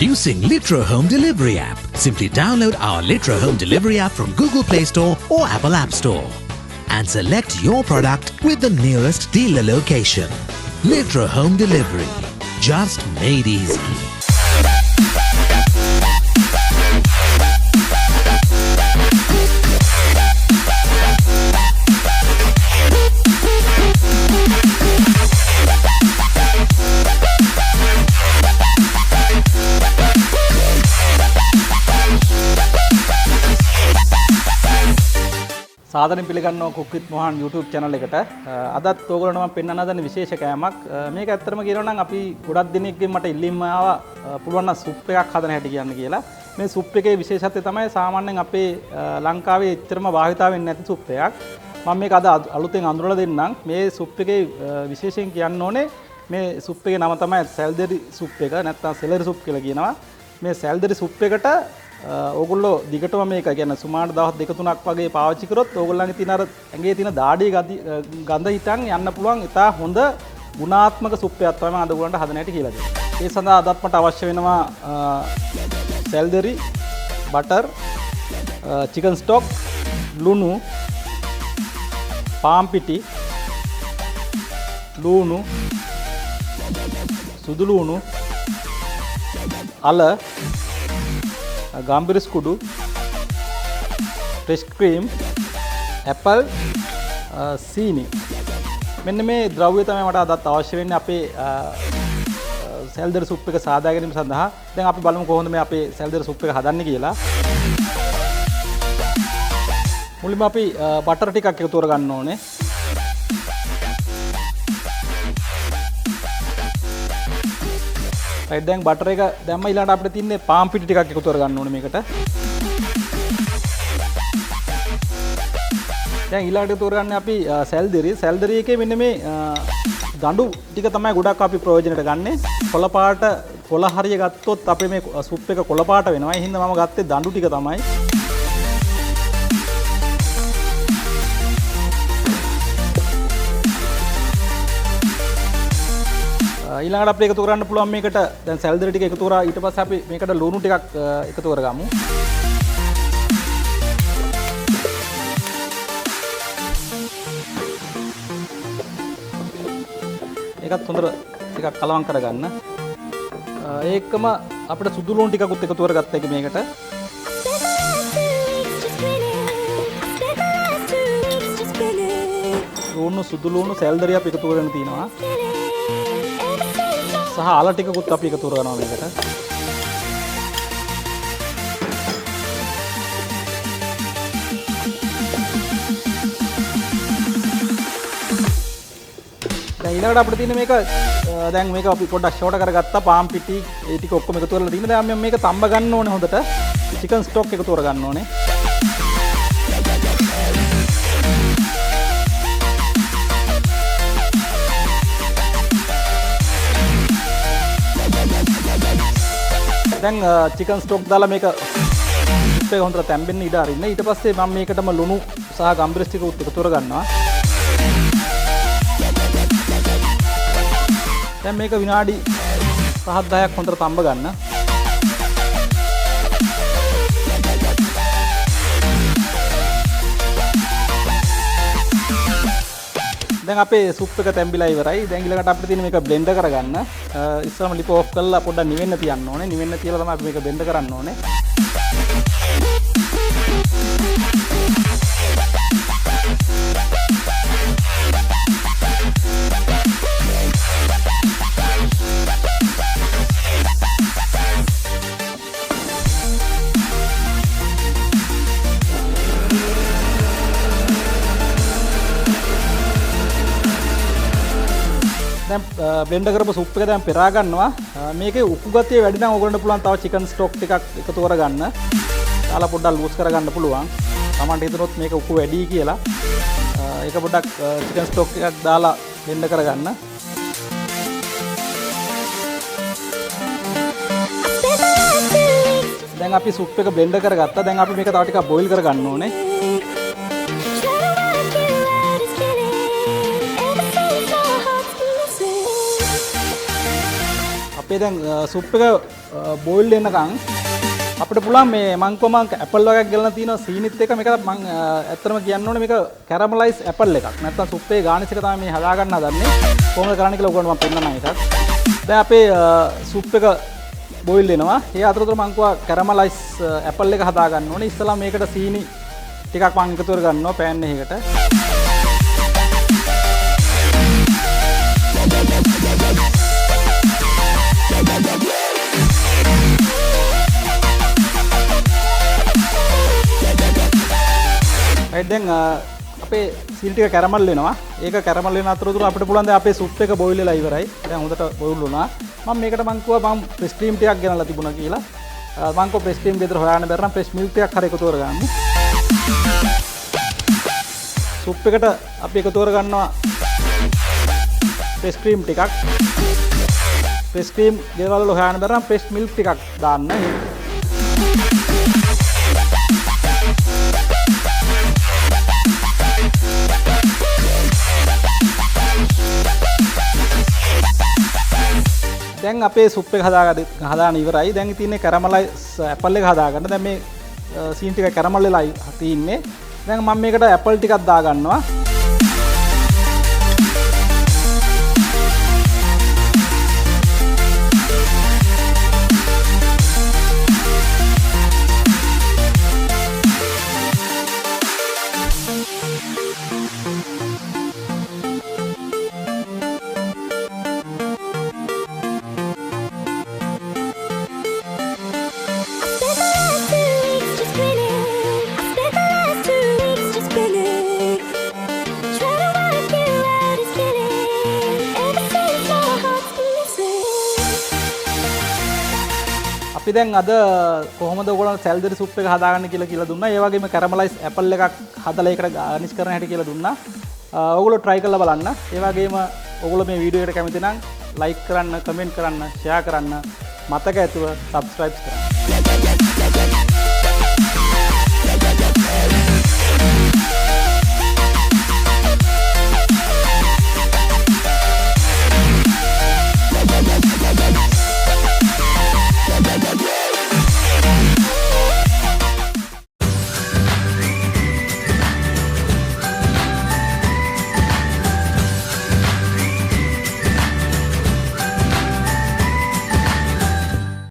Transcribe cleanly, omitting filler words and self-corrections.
Introducing Litro Home Delivery app. Simply download our Litro Home Delivery app from Google Play Store or Apple App Store and select your product with the nearest dealer location. Litro Home Delivery. Just made easy. සාදරයෙන් පිළිගන්නවා cook විත් Mohan YouTube channel එකට. අදත් ඕගොල්ලන්ට මම පෙන්වන්න හදන විශේෂ කෑමක්. මේක ඇත්තටම කියනවා නම් අපි ගොඩක් දිනෙකකින් මට ඉල්ලීම ආවා පුළුවන් නම් සුප් එකක් හදන හැටි කියන්න කියලා. මේ සුප් එකේ විශේෂත්වය තමයි සාමාන්‍යයෙන් අපේ ලංකාවේ එච්චරම භාවිතා වෙන්නේ නැති සුප් එකක්. මම මේක අද අලුතෙන් අඳුරලා දෙන්නම්. මේ සුප් එකේ විශේෂයෙන් කියන්න ඕනේ මේ සුප් එකේ නම තමයි සැල්දරි සුප් එක නැත්නම් සෙලරි සුප් කියලා කියනවා. මේ සැල්දරි සුප් එකට ඕගොල්ලෝ දිගටම මේක කියන්නේ සුමාන දවස් 2-3ක් වගේ පාවිච්චි කරොත් ඕගොල්ලන්ගේ තියෙන අර ඇඟේ තියෙන දාඩිය ගඳ හිටන් යන්න පුළුවන් ඉතා හොඳ ගුණාත්මක සුප් එකක් තමයි මම අද ඔයගොල්ලන්ට හදන හැටි කියලා දෙන්නේ. ඒ සඳහා අදත් මට අවශ්‍ය වෙනවා සෙල්දරි, බටර්, චිකන් ස්ටොක්, ලුණු, පාන් පිටි, ලුණු, සුදු ලුණු, අල, ගම්බිරිස් කුඩු, ෆ්‍රෙෂ් ක්‍රීම්, ඇපල්, සීනි. මෙන්න මේ ද්‍රව්‍ය තමයි මට අදත් අවශ්‍ය වෙන්නේ අපේ සැල්දරි සුප් එක සාදා ගැනීම සඳහා. දැන් අපි බලමු කොහොමද මේ අපේ සැල්දරි සුප් එක හදන්නේ කියලා. මුලින්ම අපි බටර් ටිකක් එකතු කරගන්න ඕනේ. දැන් බටර් එක දැම්ම ඊළඟට අපිට තියන්නේ පාන් පිටි ටිකක් එකතු කරගන්න ඕනේ මේකට. දැන් ඊළඟට එකතු කරගන්නේ අපි සැල්දරි එකේ මෙන්න මේ දඬු ටික තමයි ගොඩක් අපි ප්‍රයෝජනට ගන්නෙ. කොළ පාට කොළ හරිය ගත්තොත් අපේ මේ සුප් එක කොළ පාට වෙනවා. ඒ හින්දා මම ගත්තේ දඬු ටික තමයි. ඊළඟට අපිට එකතු කරන්න පුළුවන් මේකට දැන් සැල්දරි ටික එකතු කරා ඊට පස්සේ අපි මේකට ලුණු ටිකක් එකතු කරගමු. ඒකත් හොඳට ටිකක් කලවම් කරගන්න. ඒකම අපිට සුදු ලුණු ටිකකුත් එකතු කරගත්ත එක මේකට. ලුණු සුදු ලුණු සැල්දරි අපි එකතු කරගෙන තිනවා. සහ අල ටිකකුත් අපි එකතු කරනවා මේකට. දැන් ඊළඟට අපිට තියෙන මේක දැන් මේක අපි පොඩ්ඩක් ෂෝට් කරගත්තා පාන් පිටි ඒ ටික ඔක්කොම එකතු කරලා තියෙනවා. දැන් මම මේක තම්බ ගන්න ඕනේ හොඳට. චිකන් ස්ටොක් එකතු කරගන්න ඕනේ. දැන් චිකන් ස්ටොක් දාලා මේක සුප් එක හොඳට තැම්බෙන්න ඉඩ අරින්න. ඊට පස්සේ මම මේකටම ලුණු සහ ගම්බිරිස් ටික එකතු කරගන්නවා. දැන් මේක විනාඩි 5-10ක් හොඳට තම්බ ගන්න. දැන් අපේ සුප් එක තැම්බිලා ඉවරයි. දැන් ඊළඟට අපිට තියෙන මේක බ්ලෙන්ඩ් කරගන්න. ඉස්සරම ලිප ඔෆ් කරලා පොඩ්ඩක් නිවෙන්න තියන්න ඕනේ. නිවෙන්න තියලා තමයි අපි මේක බ්ලෙන්ඩ් කරන්න ඕනේ. දැන් බ්ලෙන්ඩ් කරපු සුප් එක දැන් පෙරා ගන්නවා. මේකේ උපු ගතිය වැඩි නම් ඕගොල්ලන්ට පුළුවන් තව චිකන් ස්ටොක් ටිකක් එකතු කරගන්න. දාලා පොඩ්ඩක් ලූස් කරගන්න පුළුවන්. තමන්ට හිතනොත් මේක උපු වැඩි කියලා. ඒක පොඩ්ඩක් චිකන් ස්ටොක් ටිකක් දාලා බ්ලෙන්ඩ් කරගන්න. දැන් අපි සුප් එක බ්ලෙන්ඩ් කරගත්තා. දැන් අපි මේක තව ටිකක් බොයිල් කරගන්න ඕනේ. අපේ දැන් සුප් එක බෝයිල් වෙනකන් අපිට පුළුවන් මේ මං කොහොම ඇපල් වර්ගයක් ගෙලන තියෙනවා සීනිත් එක මේක මං ඇත්තටම කියන්න ඕනේ මේක කැරමලයිස් ඇපල් එකක්. නැත්නම් සුප් එකේ ගානිෂ් එක තමයි මේ හදා ගන්න හදන්නේ. කොහොමද කරන්නේ කියලා ඔයගොල්ලෝ මම පෙන්නනවා එකක්. දැන් අපේ සුප් එක බෝයිල් වෙනවා. ඒ අතරතුර මං කව කැරමලයිස් ඇපල් එක හදා ගන්න ඕනේ. ඉස්සලා මේකට සීනි ටිකක් මං එකතු කර ගන්නවා පෑන් එකකට. දැන් අපේ සීනි ටික කැරමල් වෙනවා. ඒක කැරමල් වෙන අතරතුර අපිට පුළුවන් දැන් අපේ සුප් එක බෝයිල් වෙලා ඉවරයි. දැන් හොඳට බෝයිල් වුණා. මම මේකට මං කිව්වා මම ප්‍රෙස් ක්‍රීම් ටිකක් ගෙනල්ලා තිබුණා කියලා. මං කිව්වා ප්‍රෙස් ක්‍රීම් ගෙදර හොයාගෙන බැරි නම් ප්‍රෙස් මිල්ක් ටිකක් හරි එකතු කරගන්න. සුප් එකට අපි එකතු කරගන්නවා ප්‍රෙස් ක්‍රීම් ටිකක්. ප්‍රෙස් ක්‍රීම් ගෙදර වල හොයාගෙන බැරි නම් ප්‍රෙස් මිල්ක් ටිකක් දාන්න. දැන් අපේ සුප් එක හදාගෙන ඉවරයි. දැන් තියෙන්නේ කැරමලයිස් ඇපල් එක හදාගන්න. දැන් මේ සීනි ටික කැරමල් වෙලා තියෙන්නේ. දැන් මම මේකට ඇපල් ටිකක් දා ගන්නවා. අපි දැන් අද කොහොමද ඔයගොල්ලන්ට සැල්දරි සුප් එක හදාගන්න කියලා දුන්නා. ඒ වගේම කැරමලයිස් ඇපල් එකක් හදලා ඒකට ගානිෂ් කරන හැටි කියලා දුන්නා. ඔයගොල්ලෝ try කරලා බලන්න. ඒ වගේම ඔයගොල්ලෝ මේ වීඩියෝ එකට කැමති නම් like කරන්න, comment කරන්න, share කරන්න, මතක ඇතුව subscribe කරන්න.